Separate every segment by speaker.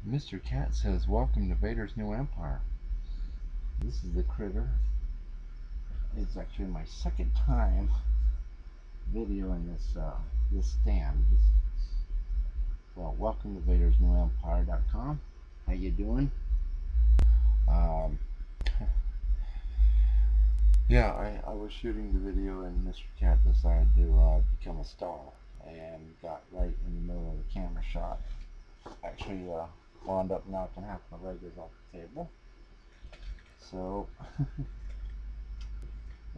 Speaker 1: Mr. Cat says, "Welcome to Vader's New Empire." This is the critter. It's actually my second time videoing this stand. Well, welcome to Vader's New Empire.com. How you doing? Um, yeah, I was shooting the video and Mr. Cat decided to become a star and got right in the middle of the camera shot. Actually, wound up knocking half my Legos off the table. So,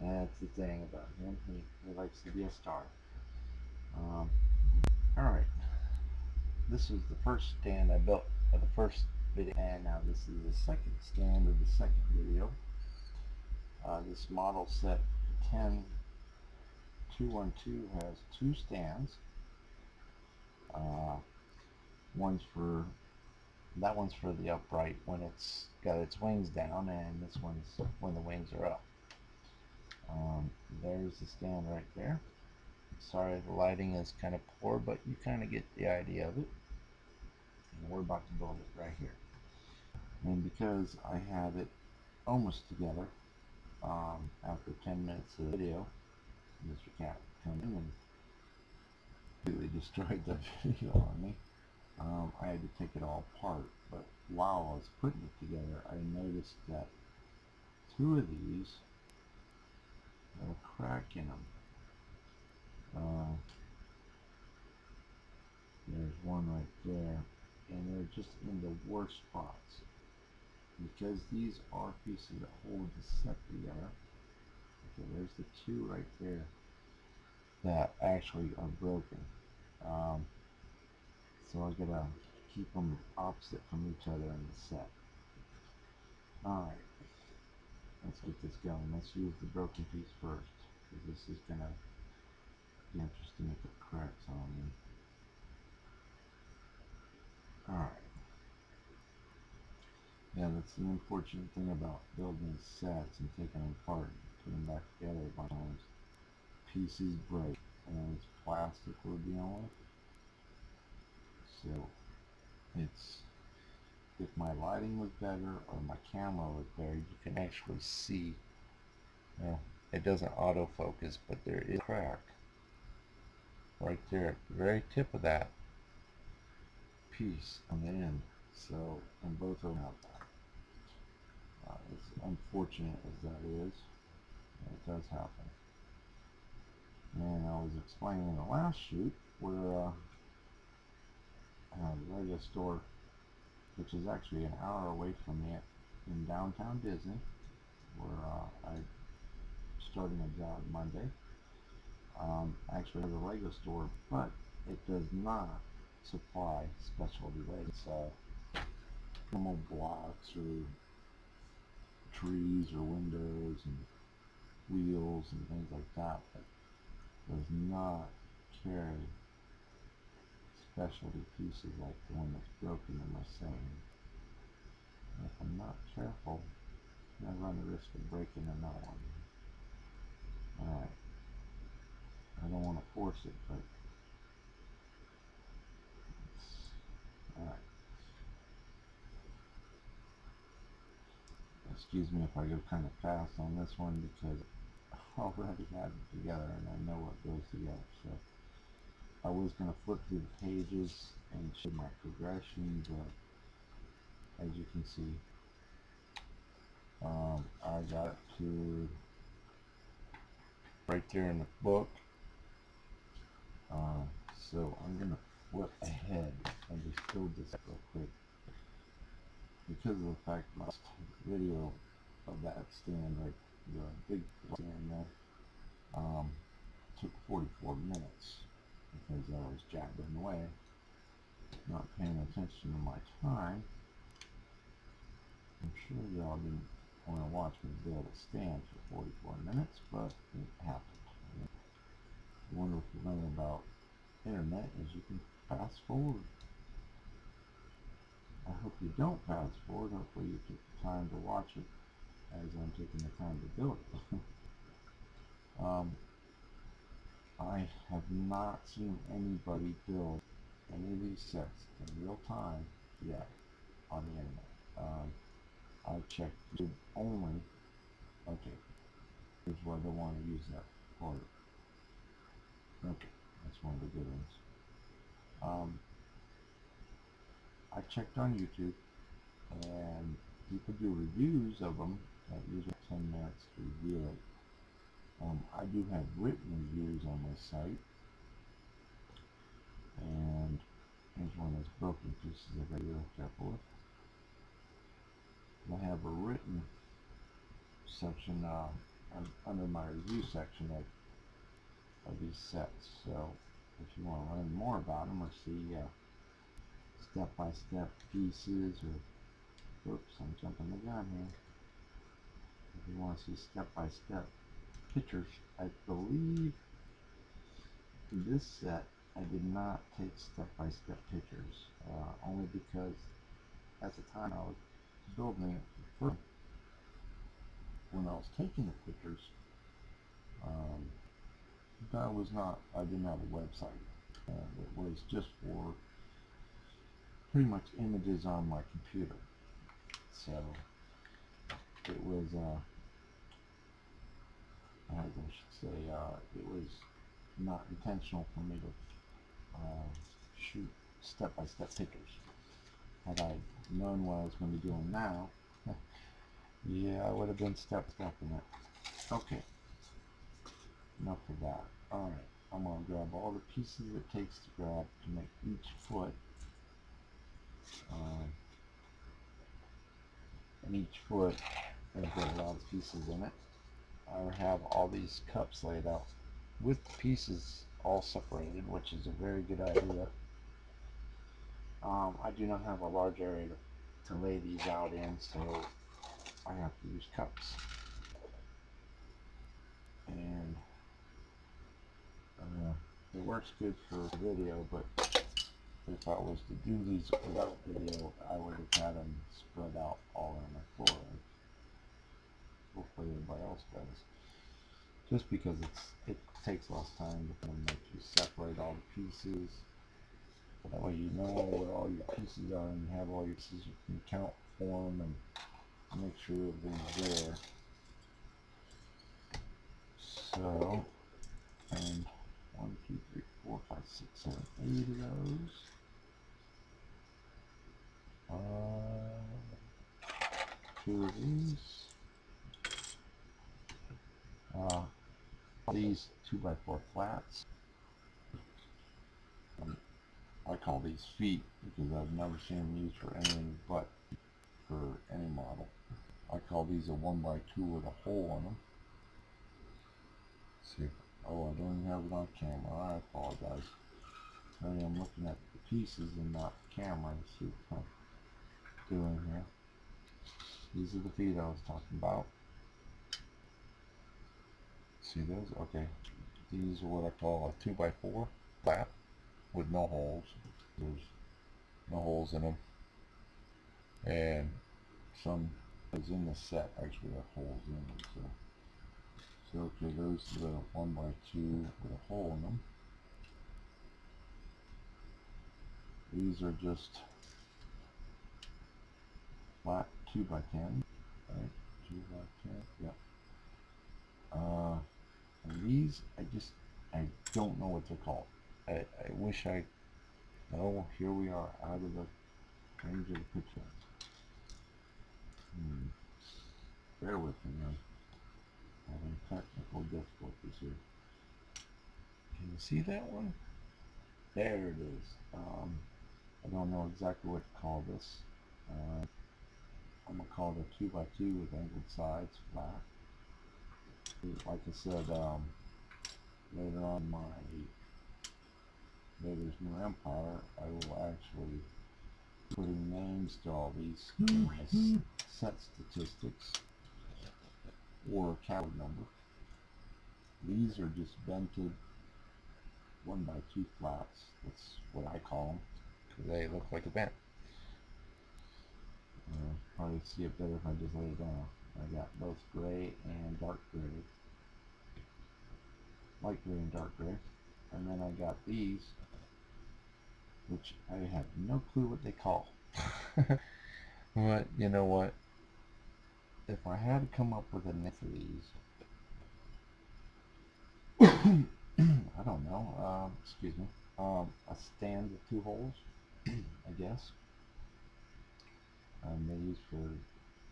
Speaker 1: that's the thing about him. He likes to be a star. Alright, this was the first stand I built for the first video, and now this is the second stand of the second video. This model set 10212 has two stands. That one's for the upright when it's got its wings down, and this one's when the wings are up. There's the stand right there. Sorry the lighting is kind of poor, but you kind of get the idea of it. And we're about to build it right here. And because I have it almost together, after 10 minutes of the video, Mr. Cat came in and completely destroyed the video on me. I had to take it all apart, but while I was putting it together, I noticed that two of these had a crack in them. There's one right there, and they're just in the worst spots. Because these are pieces that hold the set together. Okay, there's the two right there that actually are broken. So I gotta keep them opposite from each other in the set. Alright, let's get this going. Let's use the broken piece first, because this is gonna be interesting if it cracks on me. Alright. Yeah, that's the unfortunate thing about building sets and taking them apart and putting them back together a bunch of times. Pieces break, and it's plastic we're dealing with. So, if my lighting was better or my camera was better, you can actually see, it doesn't autofocus, but there is a crack right there at the very tip of that piece on the end. So, and both of them have that. As unfortunate as that is, it does happen. And I was explaining in the last shoot where the Lego store, which is actually an hour away from me in downtown Disney, where I'm starting a job Monday, actually has a Lego store, but it does not supply specialty Legos. Normal blocks or trees or windows and wheels and things like that, but does not carry specialty pieces like the one that's broken in my saying. If I'm not careful, I run the risk of breaking another one. Alright. I don't want to force it, but alright. Excuse me if I go kind of fast on this one, because I already had it together and I know what goes together. So I was going to flip through the pages and show my progression, but as you can see, I got to right there in the book. So I'm going to flip ahead and just build this real quick, because of the fact my last video of that stand, right, the big stand there, took 44 minutes because I was jabbering away, not paying attention to my time. I'm sure y'all didn't want to watch me build a stand for 44 minutes, but it happened. The wonderful thing about internet is you can fast forward. I hope you don't fast forward. Hopefully you take the time to watch it as I'm taking the time to build it. I have not seen anybody build any of these sets in real time yet. on the internet. I checked YouTube only. Okay, here's where they want to use that for. Okay, that's one of the good ones. I checked on YouTube, and people do reviews of them that usually 10 minutes to review it. I do have written reviews on my site, and here's one of those broken pieces I gotta be real careful with. I have a written section under my review section of these sets. So if you want to learn more about them or see step-by-step pieces, or oops, I'm jumping the gun here. If you want to see step-by-step pictures, I believe in this set I did not take step-by-step pictures, only because at the time I was building it for first. When I was taking the pictures, I didn't have a website. It was just for pretty much images on my computer. So it was, I should say, it was not intentional for me to shoot step-by-step pictures. Had I known what I was going to be doing now, yeah, I would have been step-by-step in it. Okay, enough of that. Alright, I'm going to grab all the pieces it takes to grab to make each foot. And each foot has got a lot of pieces in it. I have all these cups laid out with the pieces all separated, which is a very good idea. I do not have a large area to lay these out in, so I have to use cups. And it works good for video, but if I was to do these without video, I would have had them spread out all on my floor. Hopefully everybody else does. Just because it takes less time to separate all the pieces. That way you know where all your pieces are, and you have all your pieces, you can count for them and make sure everything's there. So, and 1, 2, 3, 4, 5, 6, 7, 8 of those. Two of these 2x4 flats. I call these feet because I've never seen them used for anything but for any model. I call these a 1x2 with a hole in them. Let's see, oh, I don't even have it on camera. I apologize. I'm looking at the pieces and not the camera. Let's see what I'm doing here. These are the feet I was talking about. See those? Okay. These are what I call a 2x4 flat with no holes. There's no holes in them. And some is in the set actually have holes in them. So okay, those are the 1x2 with a hole in them. These are just flat 2x10, right? 2x10, yeah. And these, I don't know what they're called. I wish oh, here we are, out of the range of the picture. Bear with me, I'm having technical difficulties here. Can you see that one? There it is. I don't know exactly what to call this. I'm going to call it a 2x2 with angled sides, flat. Like I said, later on my Vader's New Empire, I will actually put in names to all these set statistics or a calorie number. These are just vented 1x2 flats. That's what I call them because they look like a vent. Probably see it better if I just lay it down. I got both gray and dark gray, light gray and dark gray, and then I got these, which I have no clue what they call. But you know what? If I had to come up with a name for these, I don't know. Excuse me. A stand with two holes, I guess. They use for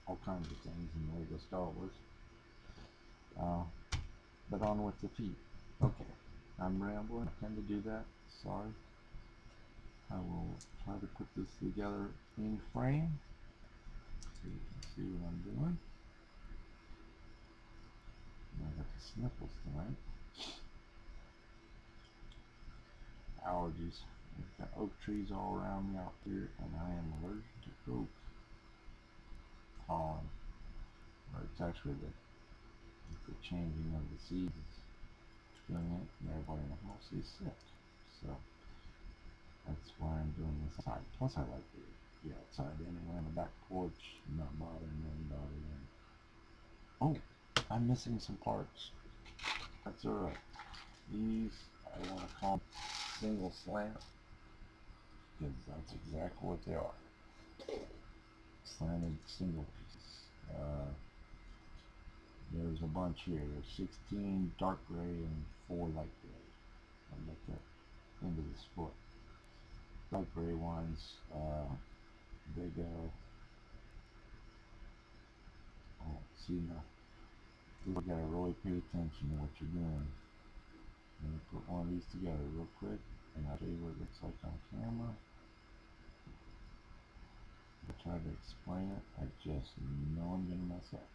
Speaker 1: all kinds of things in the Lego Star Wars. But on with the feet. Okay, I'm rambling. I tend to do that. Sorry. I will try to put this together in frame so you can see what I'm doing. I got the sniffles tonight. Allergies. We've got oak trees all around me out here, and I am allergic to oak pollen. Or it's actually the changing of the seeds doing it, and everybody in the house is sick. So that's why I'm doing this outside. Plus, I like to be outside anyway on the back porch, not bothering anybody. Oh, I'm missing some parts. That's alright. These I want to call single slant, because that's exactly what they are. Slanted single pieces. There's a bunch here. There's 16 dark gray and 4 light gray. I'll make that into this foot. Light gray ones, they go. Oh, see now. You gotta really pay attention to what you're doing. I'm gonna put one of these together real quick, and I'll show you what it looks like on camera. I'll try to explain it. I just know I'm gonna mess up.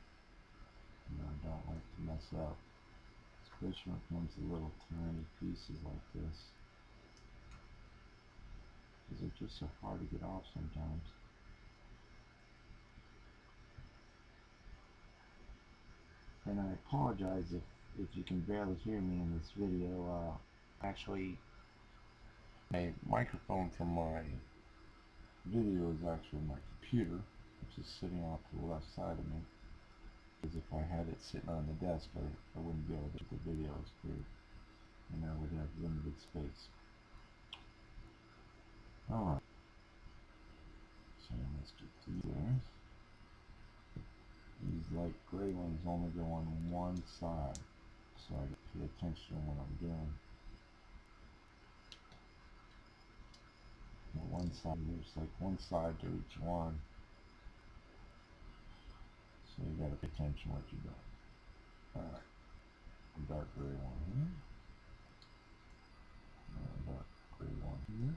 Speaker 1: And I don't like to mess up, especially when it comes to little tiny pieces like this, because they're just so hard to get off sometimes. And I apologize if you can barely hear me in this video. Actually, my microphone from my video is actually my computer, which is sitting off to the left side of me. Because if I had it sitting on the desk, I wouldn't be able to get the videos through, and I would have limited space. Alright, so let's get these there. These light gray ones only go on one side, so I can pay attention to what I'm doing. On one side, there's like one side to each one, so you gotta pay attention to what you're doing. Alright, a dark gray one here, and a dark gray one here.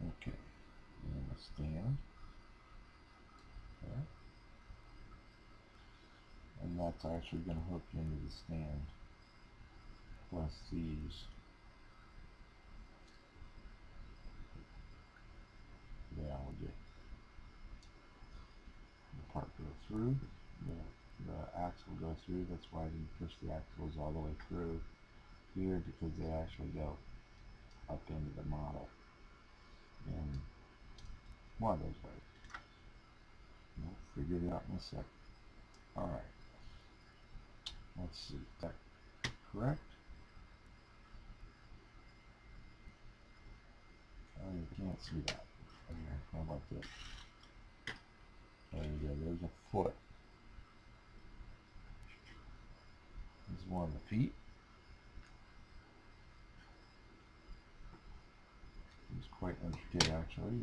Speaker 1: Okay, and a stand. Okay. And that's actually going to hook into the stand, plus these. Yeah, we'll get the part go through, the axle go through. That's why I didn't push the axles all the way through here, because they actually go up into the model in one of those ways. We'll figure it out in a sec. Alright, let's see, is that correct? Oh, you can't see that. How about this? There you go, there's a foot. This is one of the feet. It's quite intricate actually.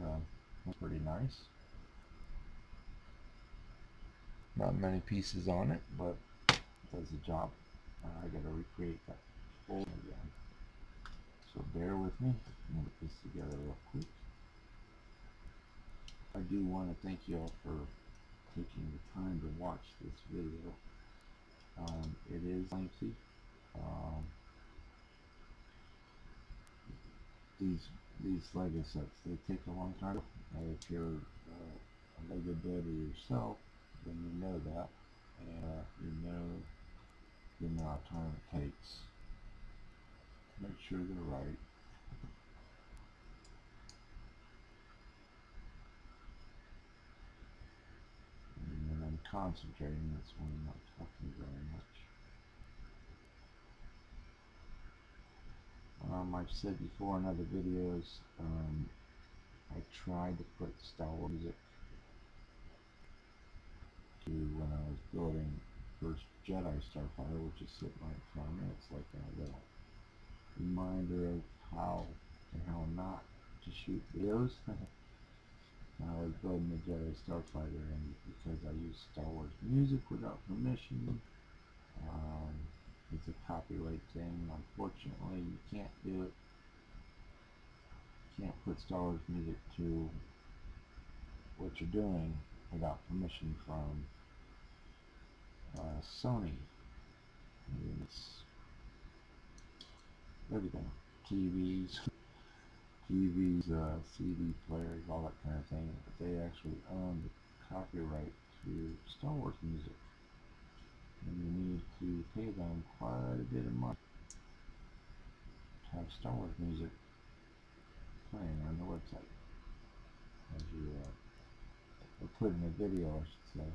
Speaker 1: Looks pretty nice. Not many pieces on it, but it does the job. I gotta recreate that fold again. So bear with me. I'm gonna put this together real quick. I do want to thank you all for taking the time to watch this video. It is lengthy. These Lego sets, they take a long time. If you're a Lego builder yourself, then you know that, and you know the amount of time it takes to make sure they're right. And when I'm concentrating, that's when I'm not talking very much. I've said before in other videos, I tried to put Star Wars music to when I was building first Jedi Starfighter, which is sitting right in front of me. It's like a little reminder of how and how not to shoot videos. I was building the Jedi Starfighter, and because I used Star Wars music without permission, it's a copyright thing. Unfortunately, you can't do it. You can't put Star Wars music to what you're doing without permission from Sony. And it's everything. TVs, CD players, all that kind of thing. But they actually own the copyright to Star Wars music. And you need to pay them quite a bit of money to have Star Wars music playing on the website. As you or put in a video, I should say.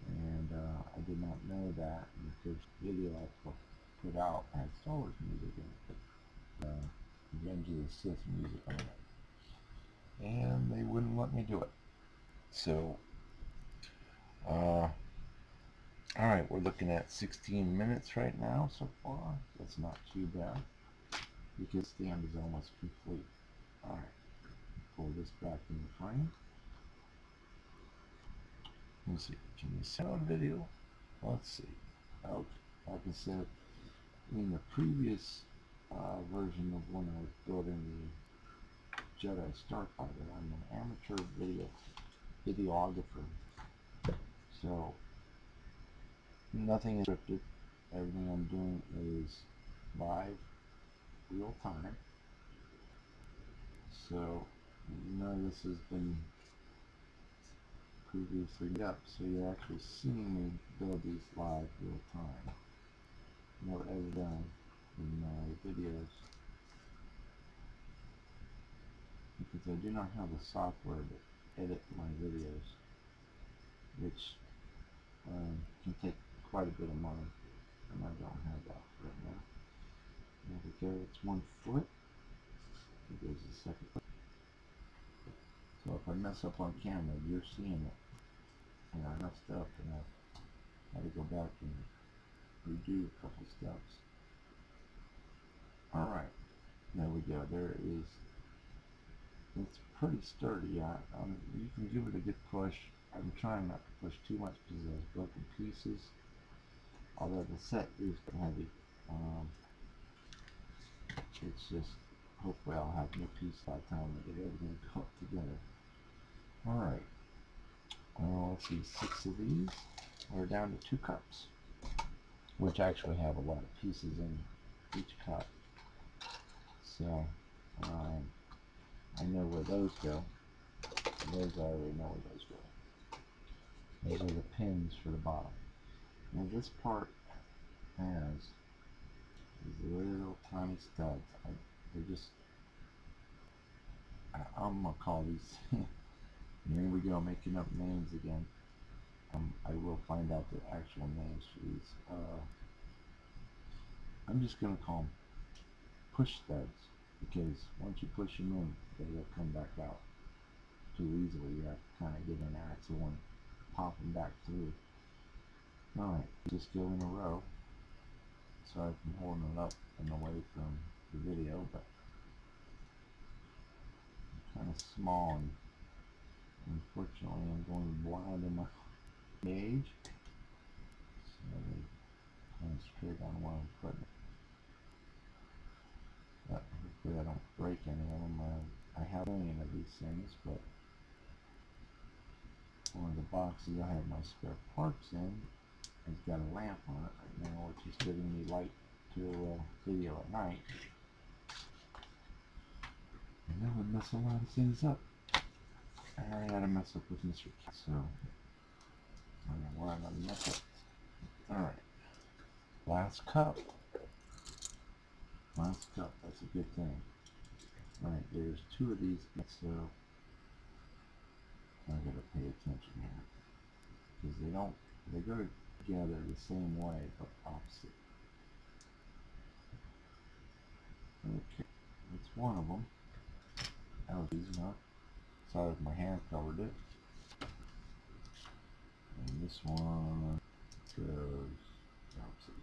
Speaker 1: And I did not know that. And the first video I put out had Star Wars music in it. Revenge of the Sith music on it. And they wouldn't let me do it. So, alright, we're looking at 16 minutes right now so far. That's not too bad, because the stand is almost complete. Alright, pull this back in the frame. Let's see, can you see on video? Let's see. Okay, like I said, in the previous version of when I was building the Jedi Starfighter, I'm an amateur videographer. So, nothing is scripted. Everything I'm doing is live, real time. So, none of this has been previously up. So you're actually seeing me build these live, real time. Never ever done in my videos, because I do not have the software to edit my videos, which can take quite a bit of money, and I don't have that right now. There we go, it's 1 foot. It goes the second foot. So if I mess up on camera, you're seeing it. And I messed up, and I had to go back and redo a couple steps. Alright, there we go. There it is. It's pretty sturdy. You can give it a good push. I'm trying not to push too much because there's broken pieces. Although the set is heavy. It's just, hopefully I'll have new pieces by the time I get everything put together. Alright. Let's see, 6 of these. We're down to 2 cups, which actually have a lot of pieces in each cup. So, I know where those go. Those I already know where those go. Those are the pins for the bottom. Now this part has these little tiny studs. They're just, I'm going to call these, here we go, making up names again. I will find out the actual names for these. I'm just going to call them push studs, because once you push them in, they don't come back out too easily. You have to kind of get an axle and pop them back through. Alright, just go in a row. Sorry if I'm holding it up and away from the video, but I'm kind of small, and unfortunately I'm going blind in my age. So they concentrate on what I'm putting. But hopefully I don't break any of them. I have a million of these things, but one of the boxes I have my spare parts in has got a lamp on it right now, which is giving me light to video at night. And that would mess a lot of things up. I already had to mess up with Mr. Cat, so I don't know why I'm gonna mess up. Alright. Last cup. Last cup, that's a good thing. Alright, there's 2 of these, so I gotta pay attention here. Because they go together the same way, but opposite. Okay, that's one of them. That was easy enough. Sorry if my hand covered it. And this one goes opposite.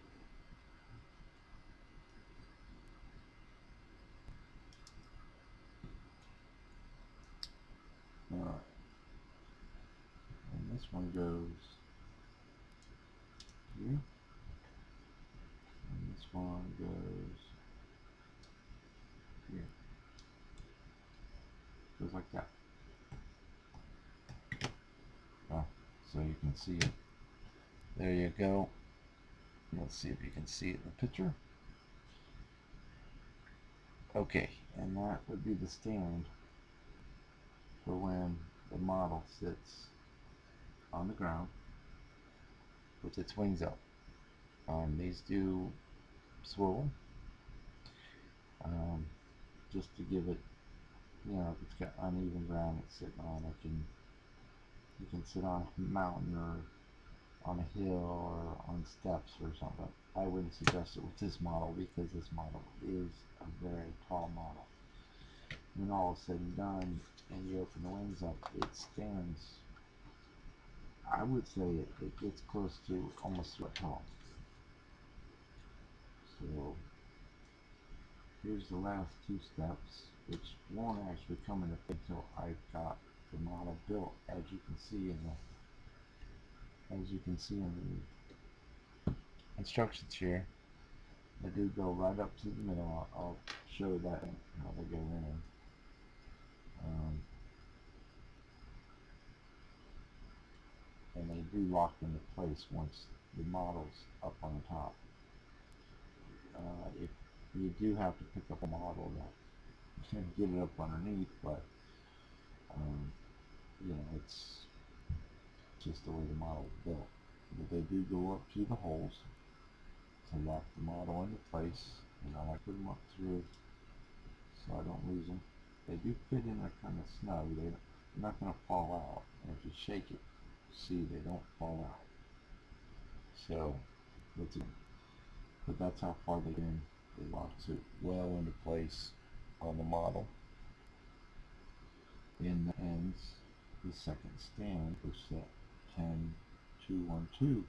Speaker 1: Alright. And this one goes here. And this one goes here. Goes like that. So you can see it. There you go. Let's see if you can see it in the picture. Okay, and that would be the stand for when the model sits on the ground with its wings up. These do swivel, just to give it, you know, if it's got uneven ground it's sitting on, you can sit on a mountain or on a hill or on steps or something. I wouldn't suggest it with this model because this model is a very tall model. When all is said and done and you open the wings up, it stands, I would say it gets close to almost foot tall. So here's the last two steps, which won't actually come into play until I've got the model built, as you can see in the instructions here. They do go right up to the middle. I'll show that how they go in. And they do lock into place once the model's up on the top. If you do have to pick up a model that get it up underneath, but you know, it's just the way the model is built. But they do go up to the holes to lock the model into place, and I like to put them up through so I don't lose them. They do fit in there kind of snug. They're not going to fall out. And if you shake it, see, they don't fall out. So, but that's how far they get in. They lock it well into place on the model. In the ends, the second stand for set 10-2-1-2.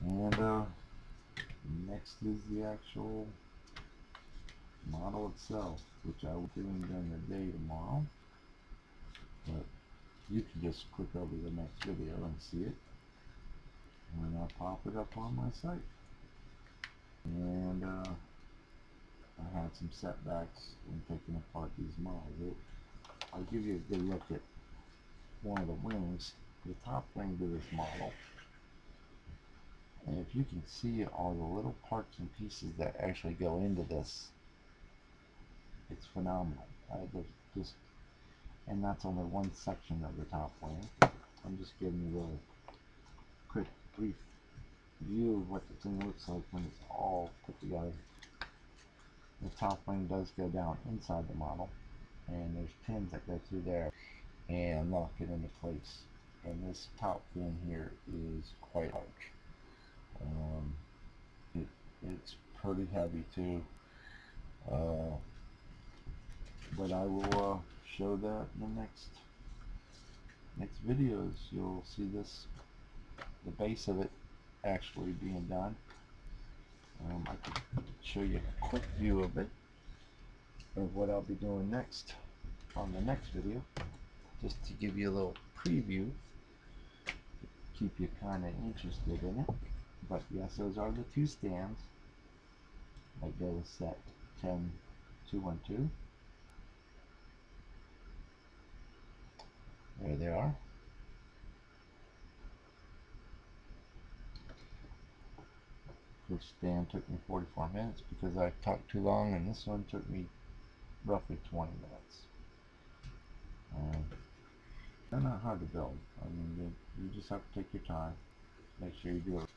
Speaker 1: And next is the actual model itself, which I will be doing during the day tomorrow. But you can just click over the next video and see it, and I'll pop it up on my site. And I had some setbacks when picking apart these models. I'll give you a good look at one of the wings, the top wing to this model. And if you can see all the little parts and pieces that actually go into this, it's phenomenal. And that's only one section of the top wing. I'm just giving you a little quick, brief view of what the thing looks like when it's all put together. The top wing does go down inside the model, and there's pins that go through there and lock it into place. And this top fin here is quite large. It's pretty heavy too, but I will show that in the next videos. You'll see the base of it actually being done. I can show you a quick view of it, of what I'll be doing next on the next video, just to give you a little preview, keep you kind of interested in it. But yes, those are the two stands that go with set 10-2-1-2. There they are. First stand took me 44 minutes because I talked too long, and this one took me roughly 20 minutes. They're not hard to build. I mean, you just have to take your time, make sure you do it.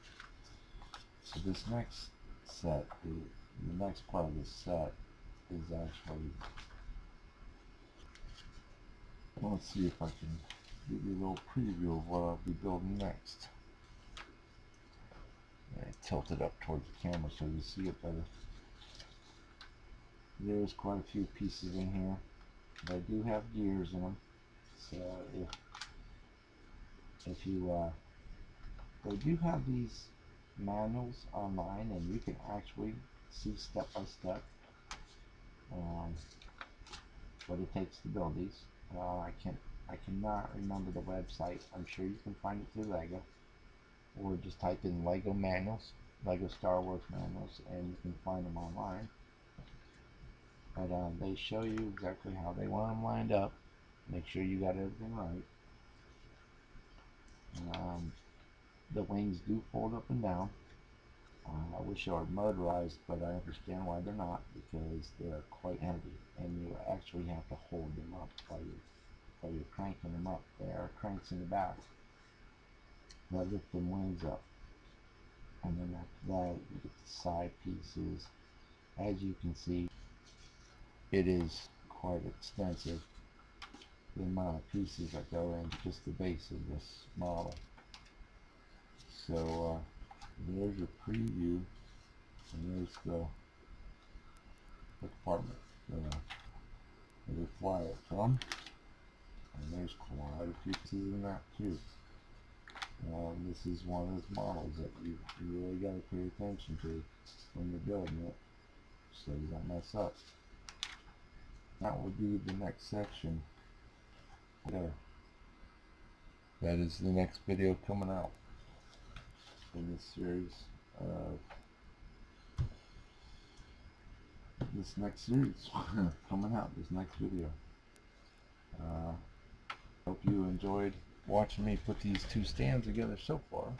Speaker 1: So this next set, the next part of this set is actually, let's see if I can give you a little preview of what I'll be building next. I tilt it up towards the camera so you see it better. There's quite a few pieces in here. They do have gears in them, so if you they do have these manuals online, and you can actually see step by step what it takes to build these. I cannot remember the website. I'm sure you can find it through Lego, or just type in Lego manuals, Lego Star Wars manuals, and you can find them online. But they show you exactly how they want them lined up. Make sure you got everything right. The wings do fold up and down. I wish they were motorized, but I understand why they're not, because they're quite heavy, and you actually have to hold them up while you're cranking them up. There are cranks in the back that lift them wings up, and then after that you get the side pieces. As you can see, it is quite extensive, the amount of pieces that go in just the base of this model. So there's your preview, and there's the compartment where they fly it from, and there's quite a few pieces in that too. This is one of those models that you really got to pay attention to when you're building it, so you don't mess up. That would be the next section there. That is the next video coming out in this series of this next series coming out, this next video. Hope you enjoyed watching me put these two stands together so far.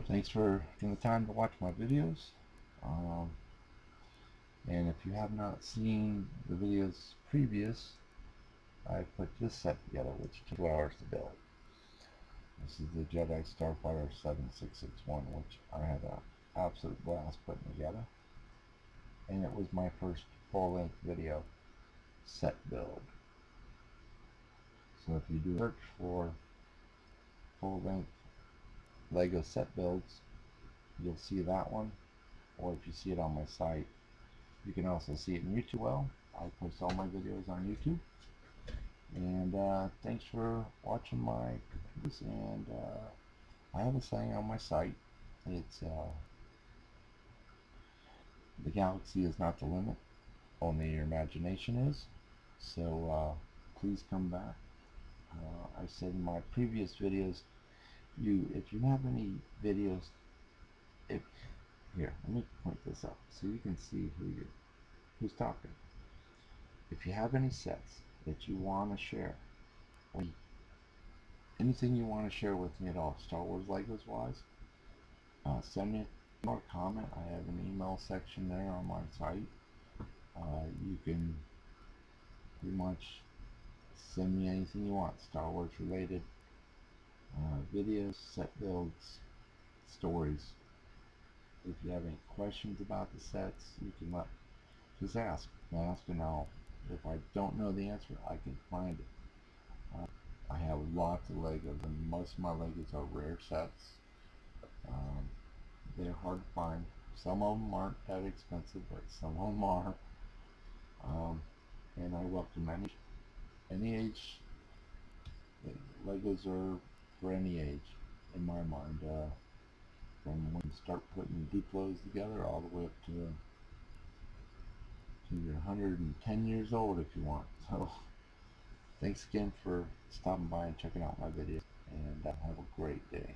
Speaker 1: Thanks for taking the time to watch my videos. And if you have not seen the videos previous, I put this set together, which took 2 hours to build. This is the Jedi Starfighter 7661, which I had an absolute blast putting together. And it was my first full-length video set build. So if you do search for full-length Lego set builds, you'll see that one. Or if you see it on my site, you can also see it in YouTube. Well, I post all my videos on YouTube. And thanks for watching my videos. And I have a saying on my site. It's the galaxy is not the limit, only your imagination is. So please come back. I said in my previous videos, if you have any videos, here, let me point this up so you can see who's talking. If you have any sets that you want to share, or anything you want to share with me at all, Star Wars Legos wise, send me a comment. I have an email section there on my site. You can pretty much send me anything you want, Star Wars related, videos, set builds, stories. If you have any questions about the sets, you can just ask and if I don't know the answer, I can find it. I have lots of Legos, and most of my Legos are rare sets. They're hard to find. Some of them aren't that expensive, but some of them are. And I welcome any age. Legos are for any age, in my mind. From when you start putting Duplos together all the way up to you're 110 years old if you want. So thanks again for stopping by and checking out my video, and have a great day.